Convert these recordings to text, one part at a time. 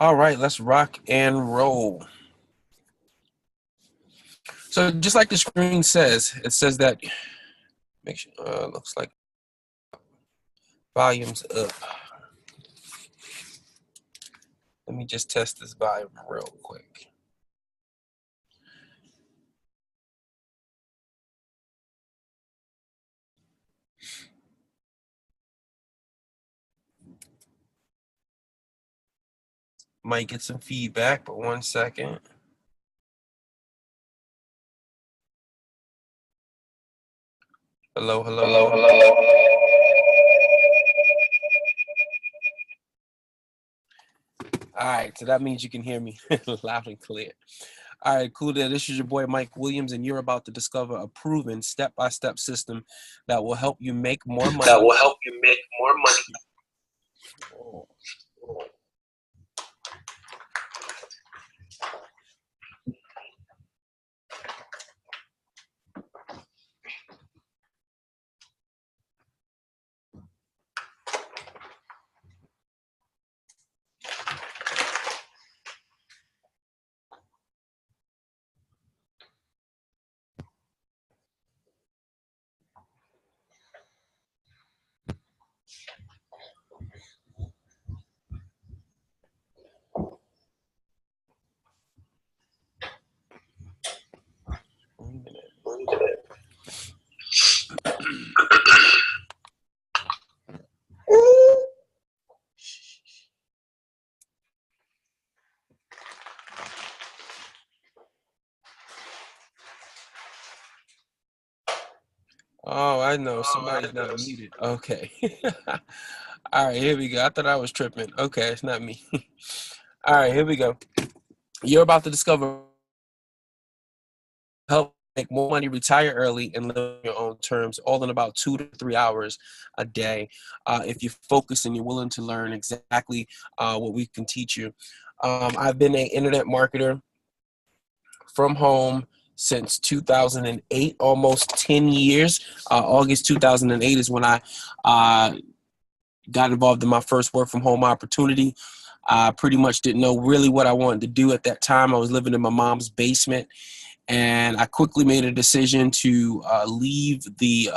All right, let's rock and roll. So just like the screen says, it says that, make sure, looks like volume's up. Let me just test this volume real quick. Might get some feedback, but 1 second. Hello, hello, hello, hello. All right, so that means you can hear me loud and clear. All right, cool there. This is your boy Mike Williams, and you're about to discover a proven step-by-step system that will help you make more money. Oh. Oh, I know. Somebody's not muted. Okay. All right, here we go. I thought I was tripping. Okay, it's not me. All right, here we go. You're about to discover help make more money, retire early, and live on your own terms, all in about 2 to 3 hours a day. If you focus and you're willing to learn exactly what we can teach you. I've been an internet marketer from home since 2008, almost 10 years. August 2008 is when I got involved in my first work from home opportunity. I pretty much didn't know really what I wanted to do at that time. I was living in my mom's basement, and I quickly made a decision to leave the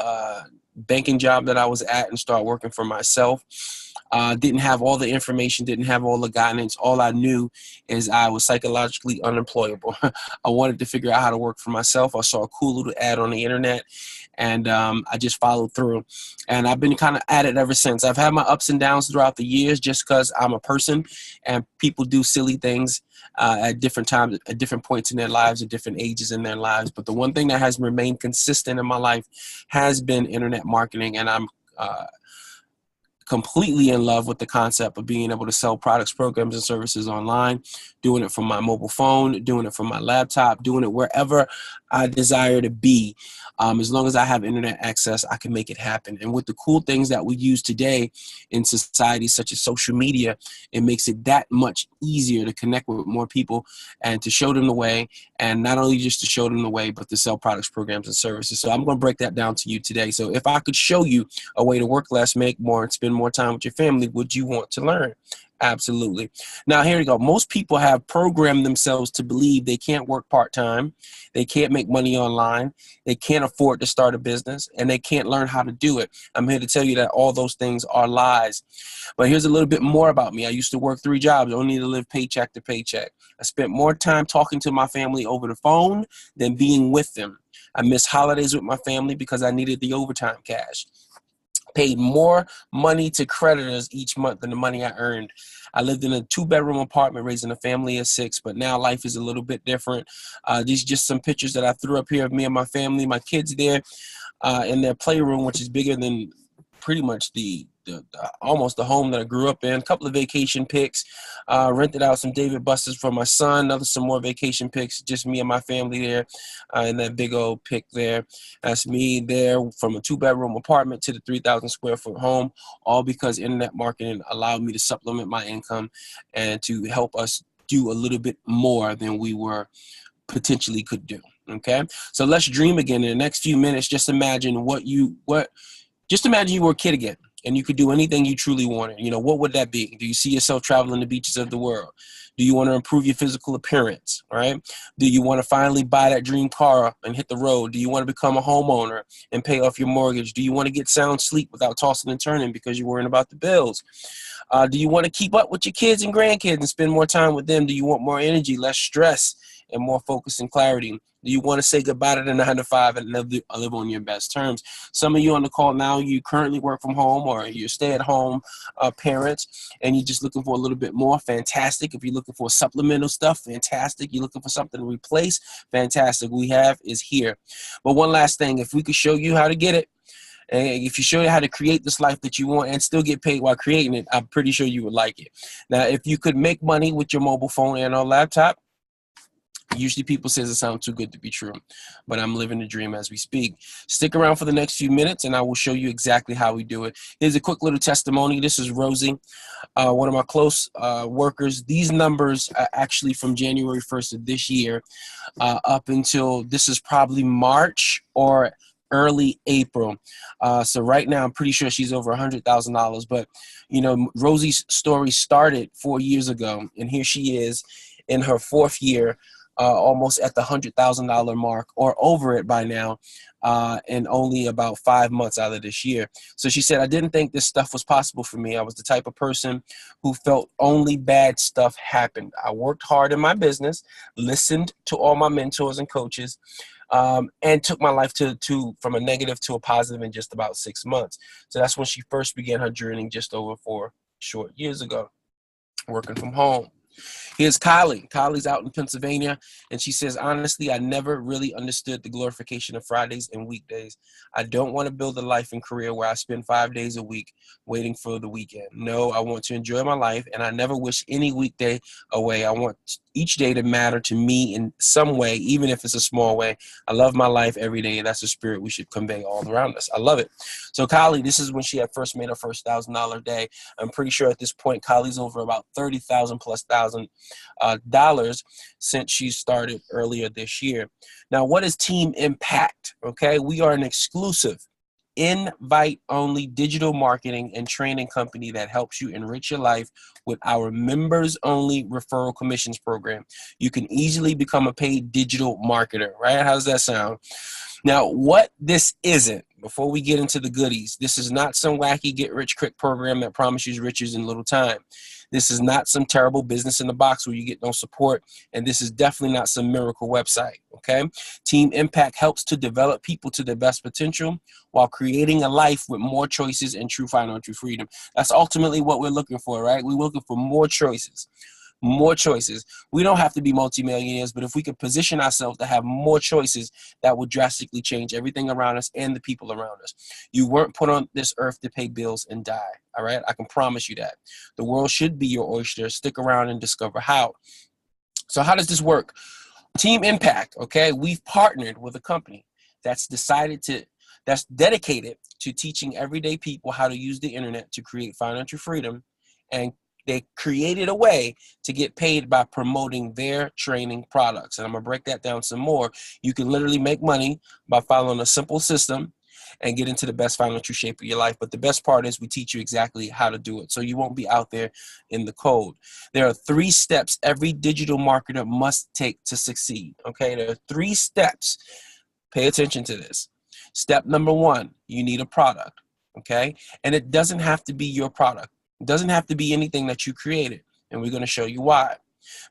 banking job that I was at and start working for myself. Didn't have all the information, didn't have all the guidance. All I knew is I was psychologically unemployable. I wanted to figure out how to work for myself. I saw a cool little ad on the internet, and I just followed through. And I've been kind of at it ever since. I've had my ups and downs throughout the years just because I'm a person, and people do silly things at different times, at different points in their lives, at different ages in their lives. But the one thing that has remained consistent in my life has been internet marketing, and I'm completely in love with the concept of being able to sell products, programs, and services online, doing it from my mobile phone, doing it from my laptop, doing it wherever I desire to be. As long as I have internet access, I can make it happen. And with the cool things that we use today in society, such as social media, it makes it that much easier to connect with more people and to show them the way. And not only just to show them the way, but to sell products, programs, and services. So I'm going to break that down to you today. So if I could show you a way to work less, make more, and spend more time with your family, would you want to learn? Absolutely. Now, here we go. Most people have programmed themselves to believe they can't work part-time, they can't make money online, they can't afford to start a business, and they can't learn how to do it. I'm here to tell you that all those things are lies. But here's a little bit more about me. I used to work 3 jobs, only to live paycheck to paycheck. I spent more time talking to my family over the phone than being with them. I missed holidays with my family because I needed the overtime cash. Paid more money to creditors each month than the money I earned. I lived in a 2-bedroom apartment raising a family of 6, but now life is a little bit different. These are just some pictures that I threw up here of me and my family, my kids there in their playroom, which is bigger than pretty much the almost the home that I grew up in. A couple of vacation pics, rented out some David Busters for my son, some more vacation pics, just me and my family there in that big old pic there. That's me there from a 2-bedroom apartment to the 3,000 square foot home, all because internet marketing allowed me to supplement my income and to help us do a little bit more than we were potentially could do. Okay, so let's dream again in the next few minutes. Just imagine you were a kid again. and you could do anything you truly wanted, you know, what would that be? Do you see yourself traveling the beaches of the world? Do you want to improve your physical appearance, right? Do you want to finally buy that dream car and hit the road? Do you want to become a homeowner and pay off your mortgage? Do you want to get sound sleep without tossing and turning because you're worrying about the bills? Do you want to keep up with your kids and grandkids and spend more time with them? Do you want more energy, less stress, and more focus and clarity? Do you want to say goodbye to the 9-to-5 and live on your best terms? Some of you on the call now, you currently work from home or you're stay-at-home parents, and you're just looking for a little bit more. Fantastic. If you're looking for supplemental stuff, fantastic. You're looking for something to replace, fantastic. We have is here. But one last thing, if we could show you how to get it, and if you show you how to create this life that you want and still get paid while creating it, I'm pretty sure you would like it. Now, if you could make money with your mobile phone and or laptop, usually people say it sounds too good to be true, but I'm living the dream as we speak. Stick around for the next few minutes and I will show you exactly how we do it. Here's a quick little testimony. This is Rosie, one of my close workers. These numbers are actually from January 1st of this year up until this is probably March or early April. So right now, I'm pretty sure she's over $100,000. But, you know, Rosie's story started 4 years ago, and here she is in her 4th year, almost at the $100,000 mark or over it by now, and only about 5 months out of this year. So she said, I didn't think this stuff was possible for me. I was the type of person who felt only bad stuff happened. I worked hard in my business, listened to all my mentors and coaches, and took my life from a negative to a positive in just about 6 months. So that's when she first began her journey just over 4 short years ago, working from home. Here's Kylie. Kylie's out in Pennsylvania, and she says, honestly, I never really understood the glorification of Fridays and weekdays. I don't want to build a life and career where I spend 5 days a week waiting for the weekend. No, I want to enjoy my life, and I never wish any weekday away. I want each day to matter to me in some way, even if it's a small way. I love my life every day, and that's the spirit we should convey all around us. I love it. So Kylie, this is when she had first made her first $1,000 day. I'm pretty sure at this point, Kylie's over about $30,000 plus dollars since she started earlier this year. Now, what is Team Impact? Okay, we are an exclusive invite-only digital marketing and training company that helps you enrich your life with our members-only referral commissions program. You can easily become a paid digital marketer, right? How does that sound? Now, what this isn't, before we get into the goodies, this is not some wacky get-rich-quick program that promises riches in little time. This is not some terrible business in the box where you get no support, and this is definitely not some miracle website, okay? Team Impact helps to develop people to their best potential while creating a life with more choices and true financial freedom. That's ultimately what we're looking for, right? We're looking for more choices. More choices. We don't have to be multimillionaires, but if we could position ourselves to have more choices, that would drastically change everything around us and the people around us. You weren't put on this earth to pay bills and die, all right? I can promise you that. The world should be your oyster. Stick around and discover how. So how does this work? Team Impact, okay? We've partnered with a company that's dedicated to teaching everyday people how to use the internet to create financial freedom, and they created a way to get paid by promoting their training products. And I'm going to break that down some more. You can literally make money by following a simple system and get into the best financial shape of your life. But the best part is we teach you exactly how to do it, so you won't be out there in the cold. There are 3 steps every digital marketer must take to succeed. Okay, there are 3 steps. Pay attention to this. Step number 1, you need a product. Okay, and it doesn't have to be your product. It doesn't have to be anything that you created, and we're going to show you why.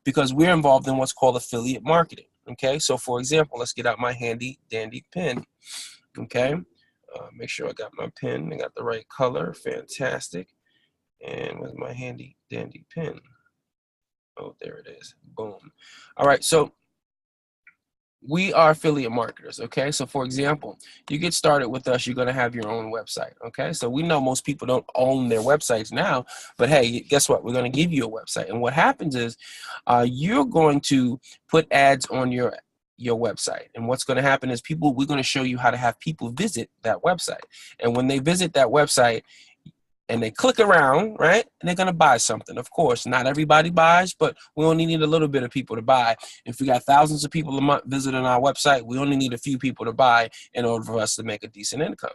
Because we're involved in what's called affiliate marketing. Okay, so for example, let's get out my handy dandy pen. Okay, make sure I got my pen. I got the right color. Fantastic. And where's my handy dandy pen? Oh, there it is. Boom. All right, so we are affiliate marketers, okay? So for example, you get started with us, you're gonna have your own website, okay? So we know most people don't own their websites now, but hey, guess what? We're gonna give you a website. And what happens is you're going to put ads on your website. And what's gonna happen is we're gonna show you how to have people visit that website. And when they visit that website, and they click around, right? And they're going to buy something. Of course, not everybody buys, but we only need a little bit of people to buy. If we got thousands of people a month visiting our website, we only need a few people to buy in order for us to make a decent income.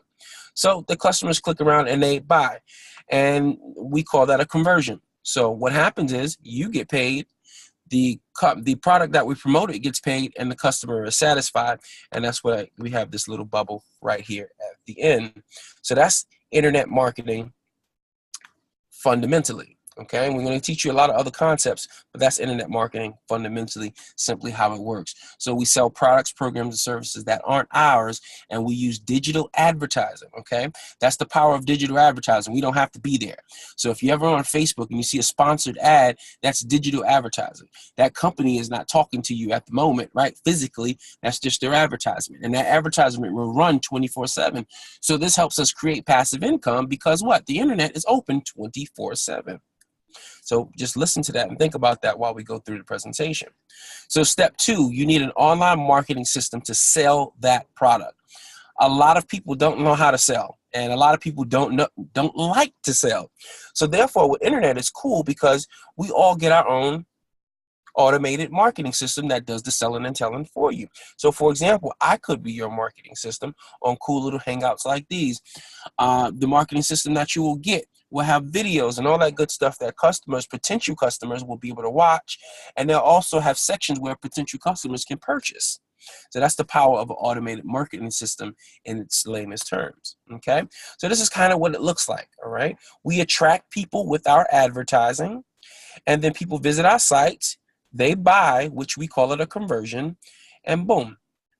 So the customers click around and they buy, and we call that a conversion. So what happens is you get paid, the product that we promoted gets paid, and the customer is satisfied, and that's what we have this little bubble right here at the end. So that's internet marketing fundamentally. Okay, and we're going to teach you a lot of other concepts, but that's internet marketing fundamentally, simply how it works. So we sell products, programs, and services that aren't ours, and we use digital advertising. Okay, that's the power of digital advertising. We don't have to be there. So if you're ever on Facebook and you see a sponsored ad, that's digital advertising. That company is not talking to you at the moment, right? Physically, that's just their advertisement, and that advertisement will run 24/7. So this helps us create passive income because what? The internet is open 24/7. So just listen to that and think about that while we go through the presentation. So step 2, you need an online marketing system to sell that product. A lot of people don't know how to sell, and a lot of people don't like to sell. So therefore, with internet, it's cool because we all get our own automated marketing system that does the selling and telling for you. So for example, I could be your marketing system on cool little hangouts like these. The marketing system that you will get will have videos and all that good stuff that potential customers will be able to watch. And they'll also have sections where potential customers can purchase. So that's the power of an automated marketing system in its lamest terms. Okay. So this is kind of what it looks like. All right. We attract people with our advertising, and then people visit our sites. They buy, which we call it a conversion, and boom,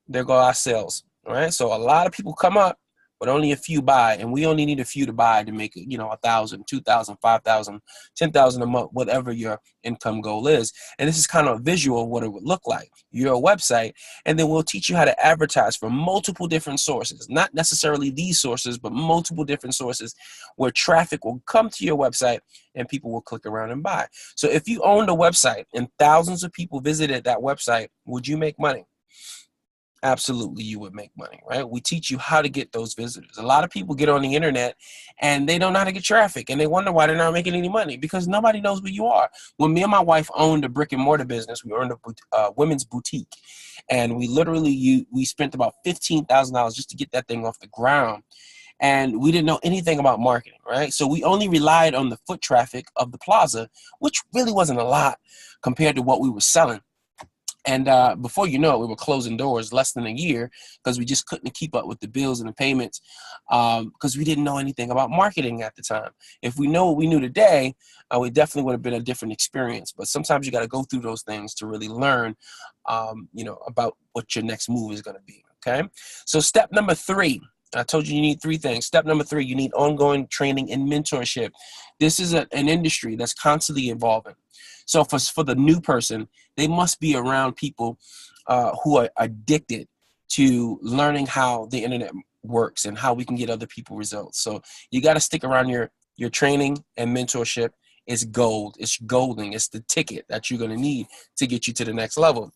there go our sales. All right. So a lot of people come up, but only a few buy, and we only need a few to buy to make it, 1,000, 2,000, 5,000, 10,000 a month, whatever your income goal is. And this is kind of a visual of what it would look like. Your website, and then we'll teach you how to advertise from multiple different sources, not necessarily these sources, but multiple different sources where traffic will come to your website and people will click around and buy. So if you owned a website and thousands of people visited that website, would you make money? Absolutely, you would make money, right? We teach you how to get those visitors. A lot of people get on the internet and they don't know how to get traffic, and they wonder why they're not making any money because nobody knows who you are. When me and my wife owned a brick and mortar business, we owned a women's boutique, and we literally we spent about $15,000 just to get that thing off the ground. And we didn't know anything about marketing, right? So we only relied on the foot traffic of the plaza, which really wasn't a lot compared to what we were selling. And before you know it, we were closing doors less than a year because we just couldn't keep up with the bills and the payments because we didn't know anything about marketing at the time. If we know what we knew today, we definitely would have been a different experience. But sometimes you got to go through those things to really learn, about what your next move is going to be. Okay. So step number 3. I told you need 3 things. Step number 3, you need ongoing training and mentorship. This is an industry that's constantly evolving. So for the new person, they must be around people who are addicted to learning how the internet works and how we can get other people results. So you got to stick around your training and mentorship. It's gold. It's golden. It's the ticket that you're going to need to get you to the next level.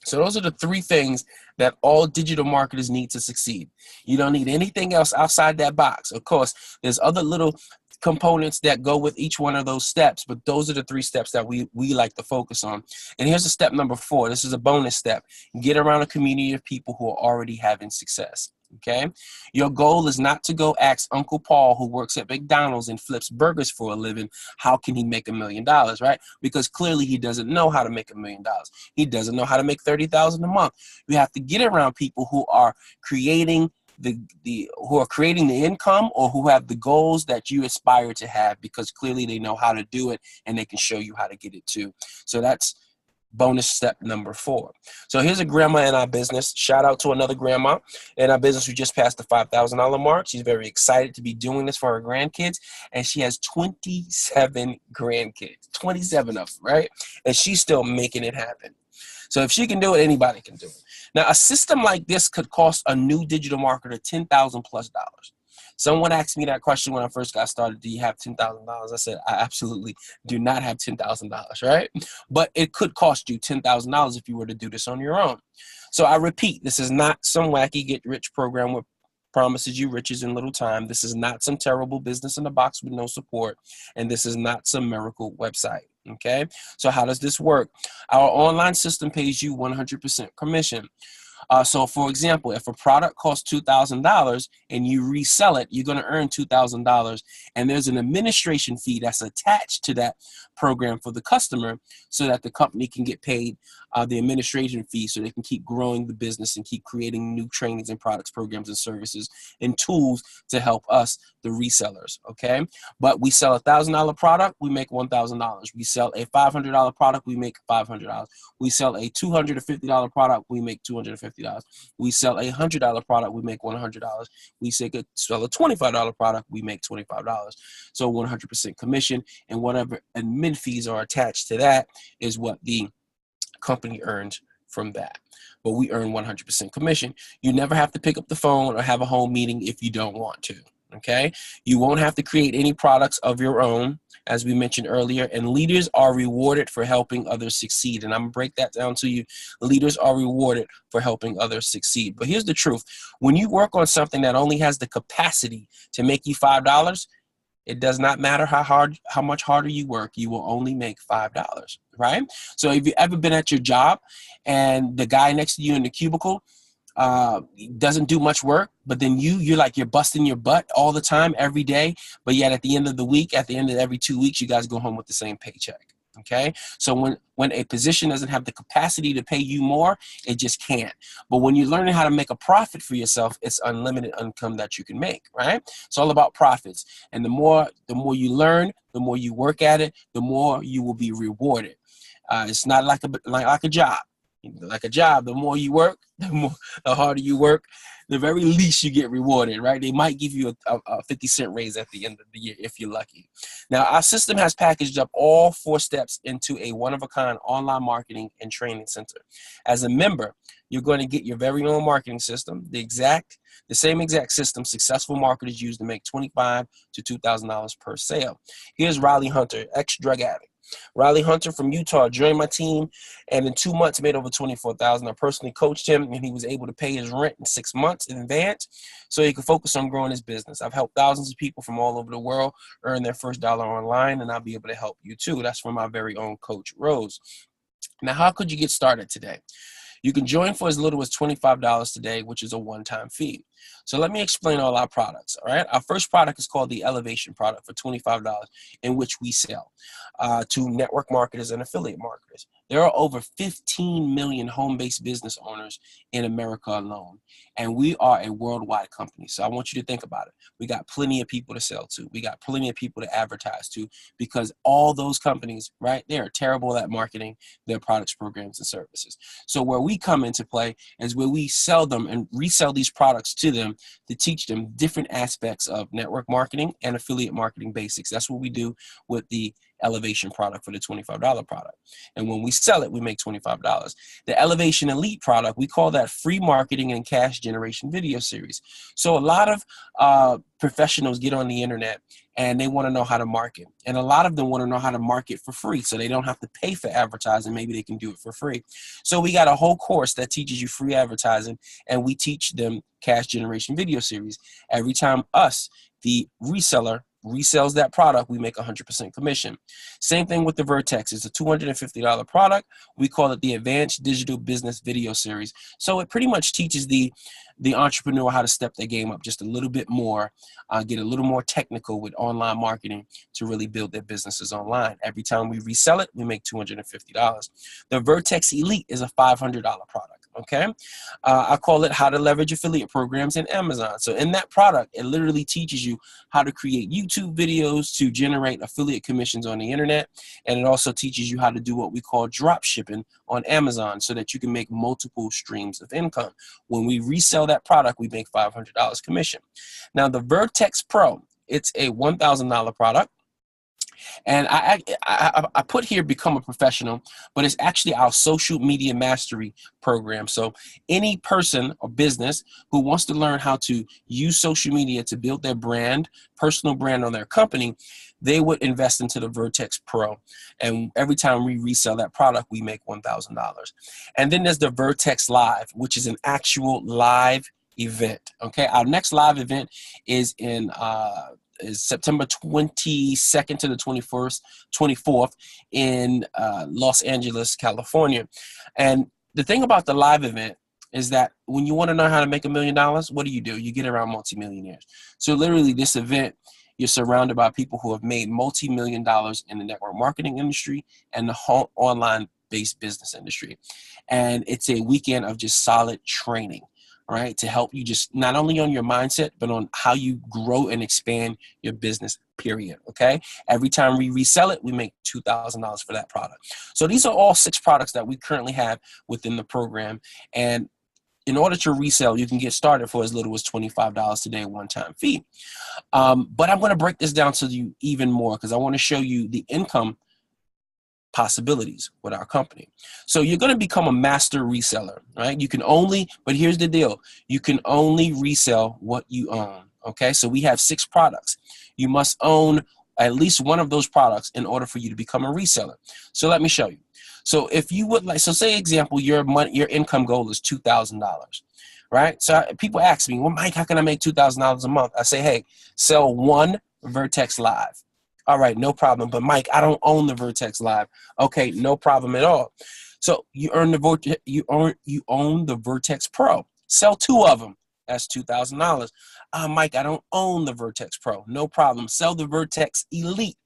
So those are the 3 things that all digital marketers need to succeed. You don't need anything else outside that box. Of course, there's other little components that go with each one of those steps, but those are the 3 steps that we like to focus on. And here's the step number 4. This is a bonus step. Get around a community of people who are already having success. Okay. Your goal is not to go ask Uncle Paul, who works at McDonald's and flips burgers for a living, how can he make $1 million, right? Because clearly he doesn't know how to make $1 million. He doesn't know how to make $30,000 a month. You have to get around people who are creating the income, or who have the goals that you aspire to have, because clearly they know how to do it and they can show you how to get it too. So that's bonus step number 4. So here's a grandma in our business. Shout out to another grandma in our business who just passed the $5,000 mark. She's very excited to be doing this for her grandkids, and she has 27 grandkids, 27 of them, right? And she's still making it happen. So if she can do it, anybody can do it. Now, a system like this could cost a new digital marketer $10,000+. Someone asked me that question when I first got started. Do you have $10,000? I said, I absolutely do not have $10,000, right? But it could cost you $10,000 if you were to do this on your own. So I repeat, this is not some wacky get-rich program promises you riches in little time. This is not some terrible business in a box with no support. And this is not some miracle website. Okay. So how does this work? Our online system pays you 100% commission. So for example, if a product costs $2,000 and you resell it, you're going to earn $2,000, and there's an administration fee that's attached to that program for the customer so that the company can get paid the administration fee so they can keep growing the business and keep creating new trainings and products, programs and services and tools to help us, the resellers. Okay. But we sell $1,000 product, we make $1,000. We sell a $500 product, we make $500. We sell a $250 product, we make $250. We sell a $100 product, we make $100. We sell a $25 product, we make $25. So 100% commission, and whatever admin fees are attached to that is what the company earns from that. But we earn 100% commission. You never have to pick up the phone or have a home meeting if you don't want to. Okay. You won't have to create any products of your own, as we mentioned earlier, and leaders are rewarded for helping others succeed. And I'm going to break that down to you. Leaders are rewarded for helping others succeed. But here's the truth. When you work on something that only has the capacity to make you $5, it does not matter how much harder you work, you will only make $5, right? So if you've ever been at your job and the guy next to you in the cubicle doesn't do much work, but then you're busting your butt all the time, every day, but yet at the end of the week, at the end of every 2 weeks, you guys go home with the same paycheck. Okay. So when a position doesn't have the capacity to pay you more, it just can't. But when you're learning how to make a profit for yourself, it's unlimited income that you can make, right? It's all about profits. And the more you learn, the more you work at it, the more you will be rewarded. It's not like a job. Like a job, the more you work, the harder you work, the very least you get rewarded, right? They might give you a 50-cent raise at the end of the year if you're lucky. Now, our system has packaged up all 4 steps into a one-of-a-kind online marketing and training center. As a member, you're going to get your very own marketing system, the same exact system successful marketers use to make $25 to $2,000 per sale. Here's Riley Hunter, ex-drug addict. Riley Hunter from Utah joined my team and in 2 months made over $24,000. I personally coached him and he was able to pay his rent in 6 months in advance so he could focus on growing his business. I've helped thousands of people from all over the world earn their first dollar online, and I'll be able to help you too. That's from my very own coach, Rose. Now, how could you get started today? You can join for as little as $25 today, which is a one-time fee. So let me explain all our products, all right? Our first product is called the Elevation product for $25, in which we sell to network marketers and affiliate marketers. There are over 15 million home-based business owners in America alone, and we are a worldwide company. So I want you to think about it. We got plenty of people to sell to. We got plenty of people to advertise to, because all those companies, right, they are terrible at marketing their products, programs, and services. So where we come into play is where we sell them and resell these products to them to teach them different aspects of network marketing and affiliate marketing basics. That's what we do with the Elevation product for the $25 product. And when we sell it, we make $25. The Elevation Elite product, we call that free marketing and cash generation video series. So a lot of professionals get on the internet and they want to know how to market. And a lot of them want to know how to market for free so they don't have to pay for advertising. Maybe they can do it for free. So we got a whole course that teaches you free advertising, and we teach them cash generation video series. Every time us, the reseller, resells that product, we make 100% commission. Same thing with the Vertex. It's a $250 product. We call it the Advanced Digital Business Video Series. So it pretty much teaches the entrepreneur how to step their game up just a little bit more, get a little more technical with online marketing to really build their businesses online. Every time we resell it, we make $250. The Vertex Elite is a $500 product. Okay. I call it how to leverage affiliate programs in Amazon. So in that product, it literally teaches you how to create YouTube videos to generate affiliate commissions on the internet. And it also teaches you how to do what we call drop shipping on Amazon so that you can make multiple streams of income. When we resell that product, we make $500 commission. Now the Vertex Pro, it's a $1,000 product. And I put here become a professional, but it's actually our social media mastery program. So any person or business who wants to learn how to use social media to build their brand, personal brand on their company, they would invest into the Vertex Pro. And every time we resell that product, we make $1,000. And then there's the Vertex Live, which is an actual live event. Okay, our next live event is in is September 22nd to the 24th in Los Angeles, California. And the thing about the live event is that when you want to know how to make $1 million, what do? You get around multimillionaires. So literally this event, you're surrounded by people who have made multi-million dollars in the network marketing industry and the whole online based business industry. And it's a weekend of just solid training, right? To help you just not only on your mindset, but on how you grow and expand your business, period. Okay. Every time we resell it, we make $2,000 for that product. So these are all 6 products that we currently have within the program. And in order to resell, you can get started for as little as $25 today, one-time fee. But I'm going to break this down to you even more because I want to show you the income possibilities with our company. So you're going to become a master reseller, right? You can only, but here's the deal. You can only resell what you own. Okay. So we have 6 products. You must own at least one of those products in order for you to become a reseller. So let me show you. So if you would like, so say example, your income goal is $2,000, right? So people ask me, well, Mike, how can I make $2,000 a month? I say, hey, sell 1 Vertex Live. All right, no problem. But Mike, I don't own the Vertex Live. Okay, no problem at all. So you own the Vertex Pro. Sell 2 of them. That's $2,000. Mike, I don't own the Vertex Pro. No problem. Sell the Vertex Elite,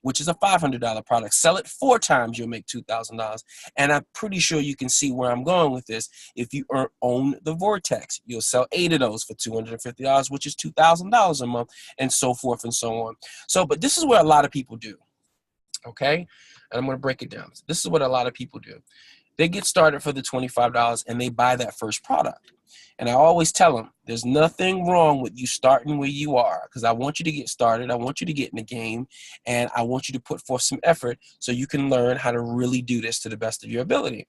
which is a $500 product. Sell it 4 times, you'll make $2,000. And I'm pretty sure you can see where I'm going with this. If you own the Vortex, you'll sell 8 of those for $250, which is $2,000 a month, and so forth and so on. So, but this is what a lot of people do, okay? And I'm going to break it down. This is what a lot of people do. They get started for the $25 and they buy that first product. And I always tell them, there's nothing wrong with you starting where you are, because I want you to get started. I want you to get in the game, and I want you to put forth some effort so you can learn how to really do this to the best of your ability.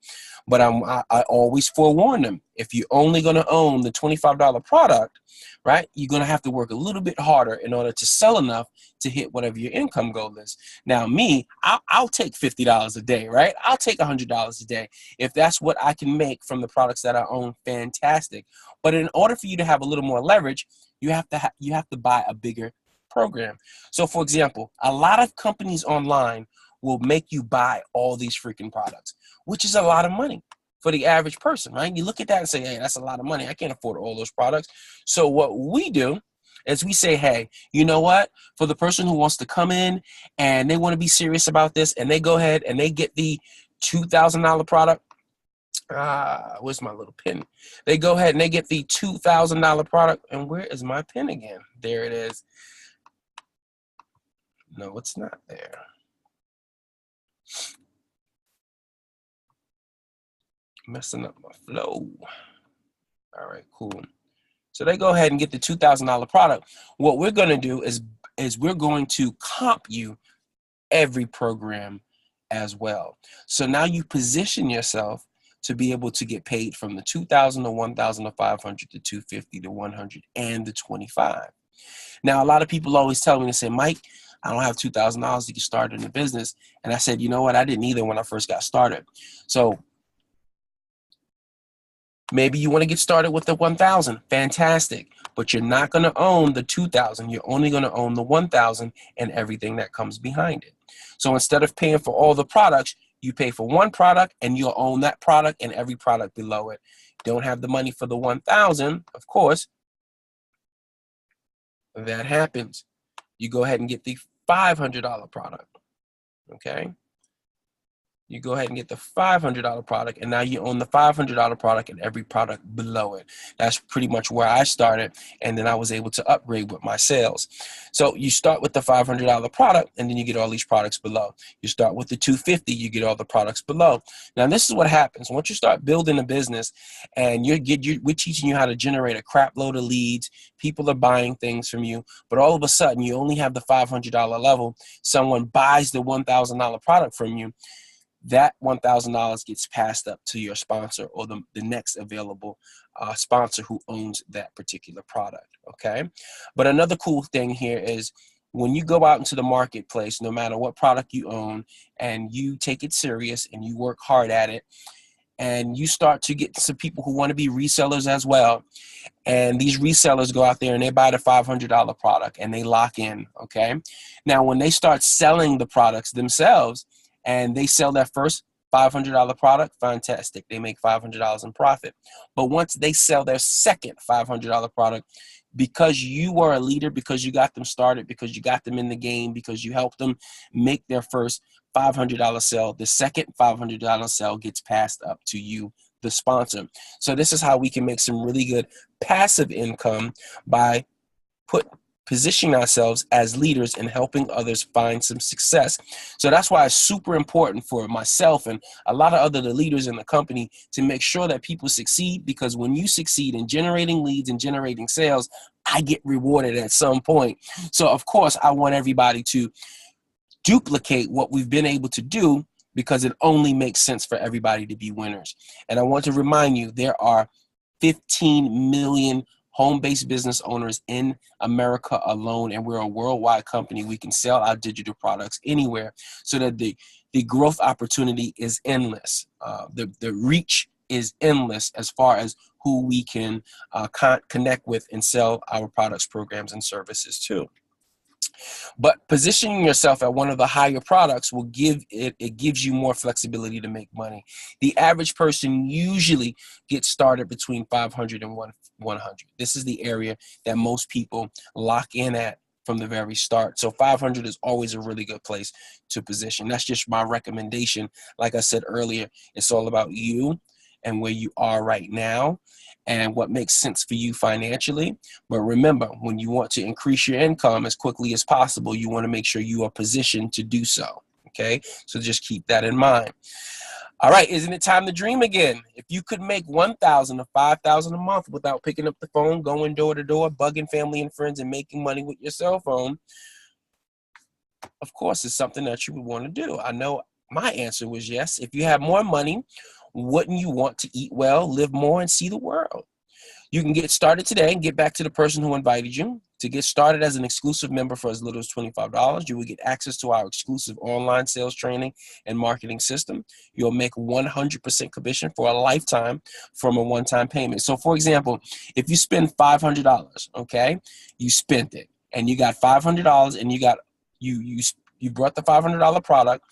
But I always forewarn them, if you're only going to own the $25 product, right, you're going to have to work a little bit harder in order to sell enough to hit whatever your income goal is. Now, me, I'll take $50 a day, right? I'll take $100 a day. If that's what I can make from the products that I own, fantastic. But in order for you to have a little more leverage, you have to buy a bigger program. So, for example, a lot of companies online will make you buy all these freaking products, which is a lot of money for the average person, right? You look at that and say, hey, that's a lot of money. I can't afford all those products. So what we do is we say, hey, you know what? For the person who wants to come in and they want to be serious about this, and they go ahead and they get the $2,000 product. Where's my little pen? They go ahead and they get the $2,000 product. And where is my pen again? There it is. No, it's not there. Messing up my flow. All right, cool. So they go ahead and get the $2,000 product. What we're going to do is we're going to comp you every program as well. So now you position yourself to be able to get paid from the $2,000 to $1,000 to $500 to $250 to $100 and the $25. Now, a lot of people always tell me, they say, Mike, I don't have $2,000 to get started in the business. And I said, you know what? I didn't either when I first got started. So maybe you want to get started with the 1,000. Fantastic. But you're not going to own the 2,000. You're only going to own the 1,000 and everything that comes behind it. So instead of paying for all the products, you pay for one product and you'll own that product and every product below it. Don't have the money for the 1,000, of course. That happens. You go ahead and get the $500 product. Okay. You go ahead and get the $500 product, and now you own the $500 product and every product below it. That's pretty much where I started, and then I was able to upgrade with my sales. So you start with the $500 product, and then you get all these products below. You start with the $250, you get all the products below. Now, this is what happens. Once you start building a business, and we're teaching you how to generate a crap load of leads, people are buying things from you, but all of a sudden, you only have the $500 level. Someone buys the $1,000 product from you. That $1,000 gets passed up to your sponsor or the next available sponsor who owns that particular product, okay? But another cool thing here is when you go out into the marketplace, no matter what product you own, and you take it serious and you work hard at it, and you start to get some people who want to be resellers as well. And these resellers go out there and they buy the $500 product and they lock in, okay? Now, when they start selling the products themselves and they sell that first $500 product, fantastic. They make $500 in profit. But once they sell their second $500 product, because you were a leader, because you got them started, because you got them in the game, because you helped them make their first $500 sale, the second $500 sale gets passed up to you, the sponsor. So this is how we can make some really good passive income by positioning ourselves as leaders and helping others find some success. So that's why it's super important for myself and a lot of other leaders in the company to make sure that people succeed, because when you succeed in generating leads and generating sales, I get rewarded at some point. So of course, I want everybody to duplicate what we've been able to do, because it only makes sense for everybody to be winners. And I want to remind you, there are 15 million home-based business owners in America alone, and we're a worldwide company. We can sell our digital products anywhere, so that the growth opportunity is endless. The reach is endless as far as who we can connect with and sell our products, programs, and services to. But positioning yourself at one of the higher products will it gives you more flexibility to make money. The average person usually gets started between 500 and 100. This is the area that most people lock in at from the very start. So 500 is always a really good place to position. That's just my recommendation. Like I said earlier, it's all about you and where you are right now and what makes sense for you financially. But remember, when you want to increase your income as quickly as possible, you want to make sure you are positioned to do so. Okay, so just keep that in mind. All right, isn't it time to dream again? If you could make $1,000 or $5,000 a month without picking up the phone, going door to door, bugging family and friends, and making money with your cell phone, of course, it's something that you would want to do. I know my answer was yes. If you have more money, wouldn't you want to eat well, live more, and see the world? You can get started today and get back to the person who invited you. To get started as an exclusive member for as little as $25, you will get access to our exclusive online sales training and marketing system. You'll make 100% commission for a lifetime from a one-time payment. So for example, if you spend $500, okay, you spent it and you got $500 and you brought the $500 product,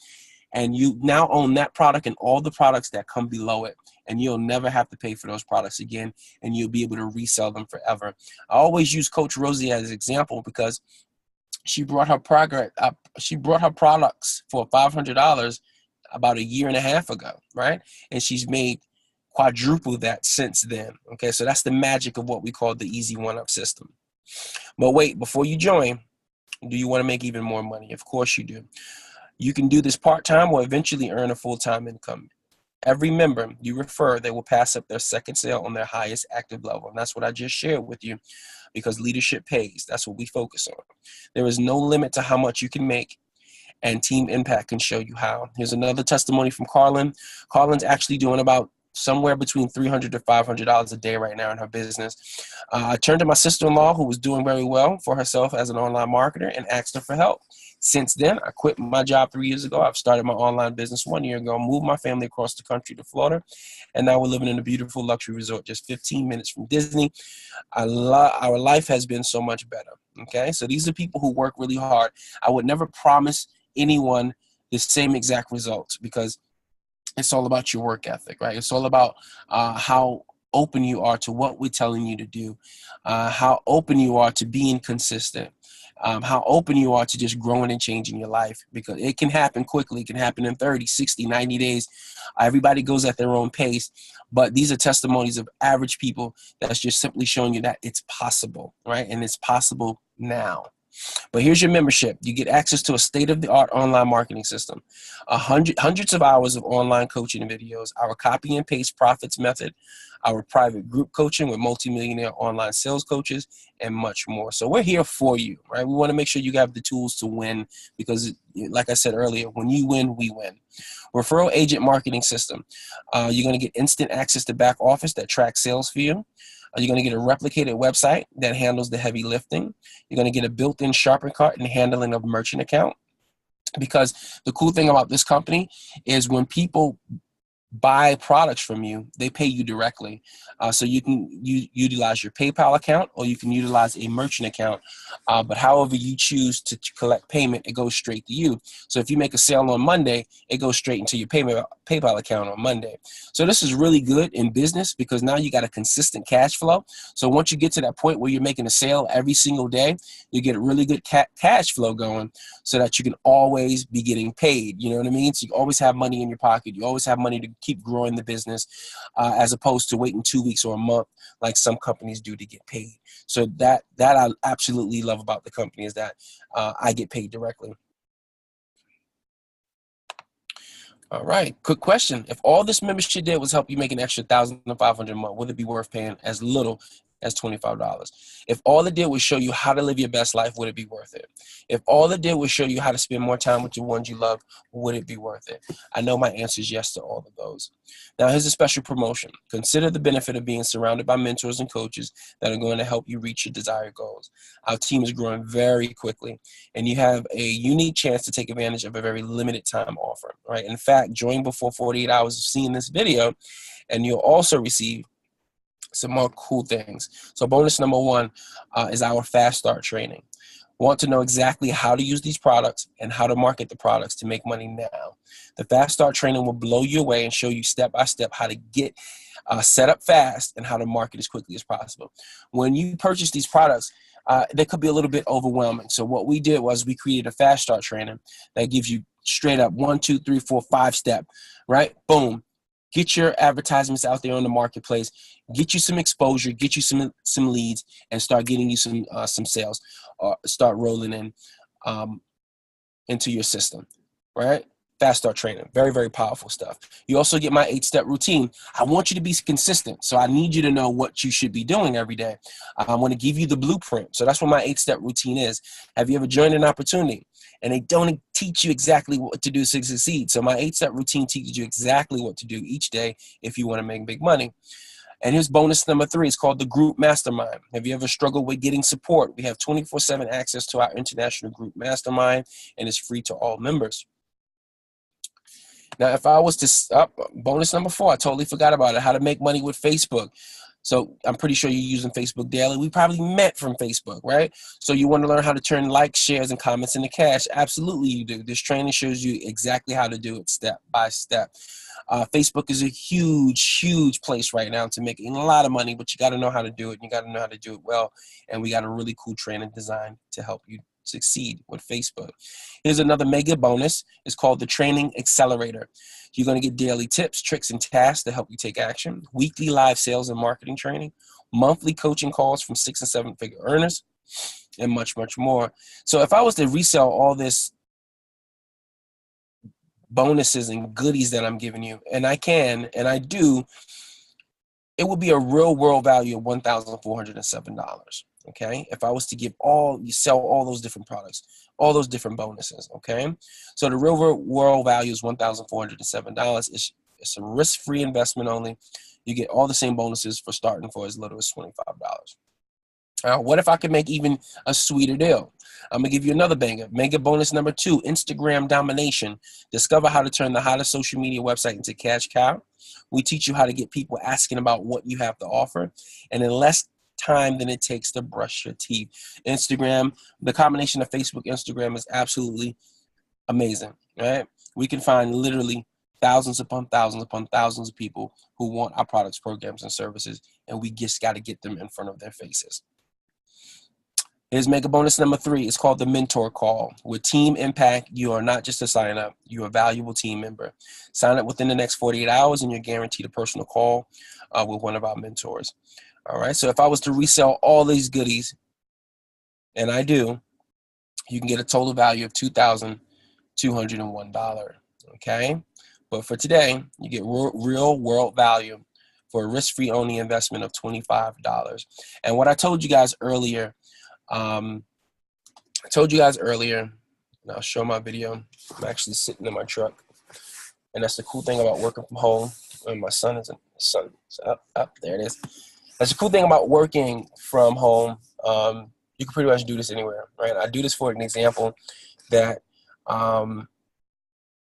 and you now own that product and all the products that come below it. And you'll never have to pay for those products again, and you'll be able to resell them forever. I always use Coach Rosie as an example because she brought her products for $500 about a year and a half ago, right? And she's made quadruple that since then. Okay, so that's the magic of what we call the easy one-up system. But wait, before you join, do you want to make even more money? Of course you do. You can do this part-time or eventually earn a full-time income. Every member you refer, they will pass up their second sale on their highest active level. And that's what I just shared with you, because leadership pays. That's what we focus on. There is no limit to how much you can make, and Team Impact can show you how. Here's another testimony from Carlin. Carlin's actually doing about somewhere between $300 to $500 a day right now in her business. I turned to my sister-in-law, who was doing very well for herself as an online marketer, and asked her for help. Since then, I quit my job 3 years ago. I've started my online business 1 year ago, moved my family across the country to Florida, and now we're living in a beautiful luxury resort just 15 minutes from Disney. Our life has been so much better, okay? So these are people who work really hard. I would never promise anyone the same exact results, because it's all about your work ethic, right? It's all about how open you are to what we're telling you to do, how open you are to being consistent, how open you are to just growing and changing your life, because it can happen quickly. It can happen in 30, 60, 90 days. Everybody goes at their own pace, but these are testimonies of average people that's just simply showing you that it's possible, right? And it's possible now. But here's your membership. You get access to a state-of-the-art online marketing system, hundreds of hours of online coaching videos, our copy and paste profits method, our private group coaching with multimillionaire online sales coaches, and much more. So we're here for you, right? We want to make sure you have the tools to win, because like I said earlier, when you win, we win. Referral agent marketing system. You're going to get instant access to back office that tracks sales for you. You're going to get a replicated website that handles the heavy lifting. You're going to get a built-in shopping cart and handling of merchant account. Because the cool thing about this company is when people buy products from you, they pay you directly. So you can utilize your PayPal account, or you can utilize a merchant account. But however you choose to collect payment, it goes straight to you. So if you make a sale on Monday, it goes straight into your PayPal account on Monday. So this is really good in business because now you got a consistent cash flow. So once you get to that point where you're making a sale every single day, you get a really good cash flow going so that you can always be getting paid. You know what I mean? So you always have money in your pocket. You always have money to keep growing the business, as opposed to waiting 2 weeks or a month like some companies do to get paid. So that I absolutely love about the company is that I get paid directly. All right, quick question. If all this membership did was help you make an extra $1,500 a month, would it be worth paying as little as $25? If all it did was show you how to live your best life, would it be worth it? If all it did was show you how to spend more time with the ones you love, would it be worth it? I know my answer is yes to all of those. Now, here's a special promotion. Consider the benefit of being surrounded by mentors and coaches that are going to help you reach your desired goals. Our team is growing very quickly, and you have a unique chance to take advantage of a very limited time offer, right? In fact, join before 48 hours of seeing this video, and you'll also receive some more cool things. So bonus number one is our fast start training. Want to know exactly how to use these products and how to market the products to make money now. The fast start training will blow you away and show you step by step how to get set up fast and how to market as quickly as possible. When you purchase these products, they could be a little bit overwhelming. So what we did was we created a fast start training that gives you straight up 1, 2, 3, 4, 5 step, right? Boom. Get your advertisements out there on the marketplace, get you some exposure, get you some leads, and start getting you some sales, or start rolling in into your system, right? Fast start training, very, very powerful stuff. You also get my 8-step routine. I want you to be consistent, so I need you to know what you should be doing every day. I want to give you the blueprint, so that's what my 8-step routine is. Have you ever joined an opportunity and they don't teach you exactly what to do to succeed? So my 8-step routine teaches you exactly what to do each day if you want to make big money. And here's bonus number 3. It's called the Group Mastermind. Have you ever struggled with getting support? We have 24/7 access to our international group mastermind, and it's free to all members. Now, if I was to, bonus number 4, I totally forgot about it, how to make money with Facebook. So I'm pretty sure you're using Facebook daily. We probably met from Facebook, right? So you want to learn how to turn likes, shares, and comments into cash? Absolutely you do. This training shows you exactly how to do it step by step. Facebook is a huge, huge place right now to make a lot of money, but you got to know how to do it. You got to know how to do it well. And we got a really cool training design to help you succeed with Facebook. Here's another mega bonus. It's called the Training Accelerator. You're going to get daily tips, tricks, and tasks to help you take action, weekly live sales and marketing training, monthly coaching calls from 6- and 7-figure earners, and much, much more. So if I was to resell all this bonuses and goodies that I'm giving you, and I can, and I do, it would be a real world value of $1,407. Okay, if I was to sell all those different products, all those different bonuses. Okay, so the real world value is $1,407. It's a risk-free investment only. You get all the same bonuses for starting for as little as $25. What if I could make even a sweeter deal? I'm gonna give you another banger. Mega bonus number 2, Instagram domination. Discover how to turn the hottest social media website into cash cow. We teach you how to get people asking about what you have to offer, and in less time than it takes to brush your teeth. Instagram, the combination of Facebook, Instagram is absolutely amazing, right? We can find literally thousands upon thousands upon thousands of people who want our products, programs, and services, and we just got to get them in front of their faces. Here's mega bonus number 3. It's called the Mentor Call. With Team Impact, you are not just a sign up, you're a valuable team member. Sign up within the next 48 hours and you're guaranteed a personal call with one of our mentors. All right, so if I was to resell all these goodies, and I do, you can get a total value of $2,201. Okay, but for today, you get real world value for a risk-free only investment of $25. And what I told you guys earlier, and I'll show my video. I'm actually sitting in my truck, and that's the cool thing about working from home. And my son is up there. It is. That's the cool thing about working from home. You can pretty much do this anywhere, right? I do this for an example that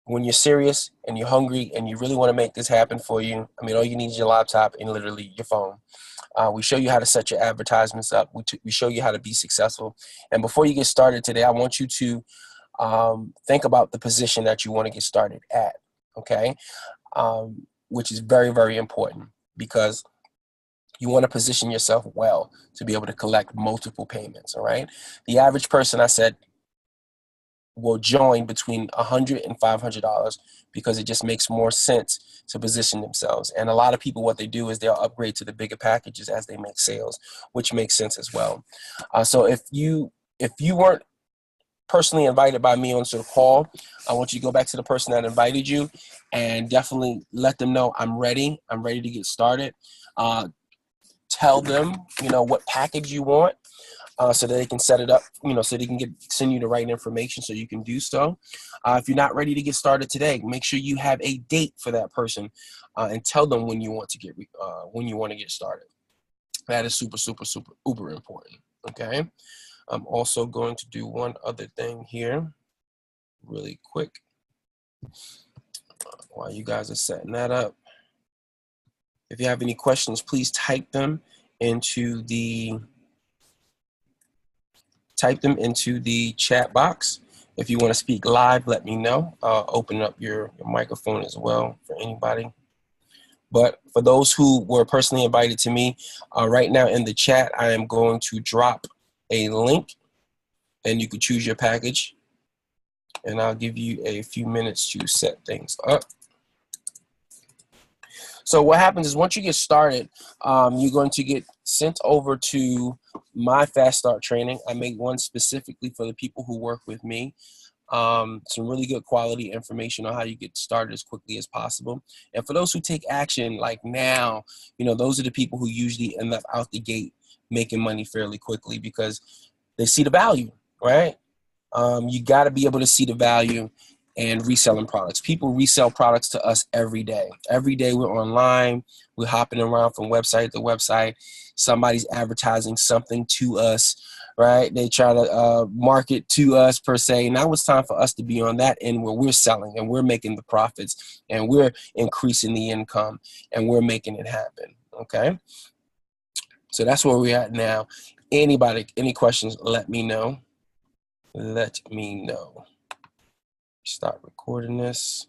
when you're serious and you're hungry and you really want to make this happen for you, I mean, all you need is your laptop and literally your phone. We show you how to set your advertisements up. We show you how to be successful. And before you get started today, I want you to think about the position that you want to get started at, okay? Which is very, very important, because you want to position yourself well to be able to collect multiple payments, all right? The average person, I said, will join between $100 and $500 because it just makes more sense to position themselves. And a lot of people, what they do is they'll upgrade to the bigger packages as they make sales, which makes sense as well. So if you weren't personally invited by me onto the call, I want you to go back to the person that invited you and definitely let them know I'm ready. I'm ready to get started. Tell them, what package you want. So that they can set it up, so they can send you the right information so you can do so. If you're not ready to get started today, make sure you have a date for that person and tell them when you want to get started. That is super, super, super, uber important. Okay. I'm also going to do one other thing here really quick while you guys are setting that up. If you have any questions, please type them into the chat box. If you want to speak live, let me know. Open up your microphone as well for anybody. But for those who were personally invited to me, right now in the chat, I am going to drop a link and you can choose your package. And I'll give you a few minutes to set things up. So what happens is once you get started, you're going to get sent over to my Fast Start training. I make one specifically for the people who work with me. Some really good quality information on how you get started as quickly as possible. And for those who take action like now, those are the people who usually end up out the gate making money fairly quickly because they see the value, right? You got to be able to see the value and reselling products. People resell products to us every day. Every day we're online, we're hopping around from website to website. Somebody's advertising something to us, right? They try to market to us per se. Now it's time for us to be on that end where we're selling and we're making the profits and we're increasing the income and we're making it happen, okay? So that's where we're at now. Anybody, any questions, let me know. Let me know. Start recording this.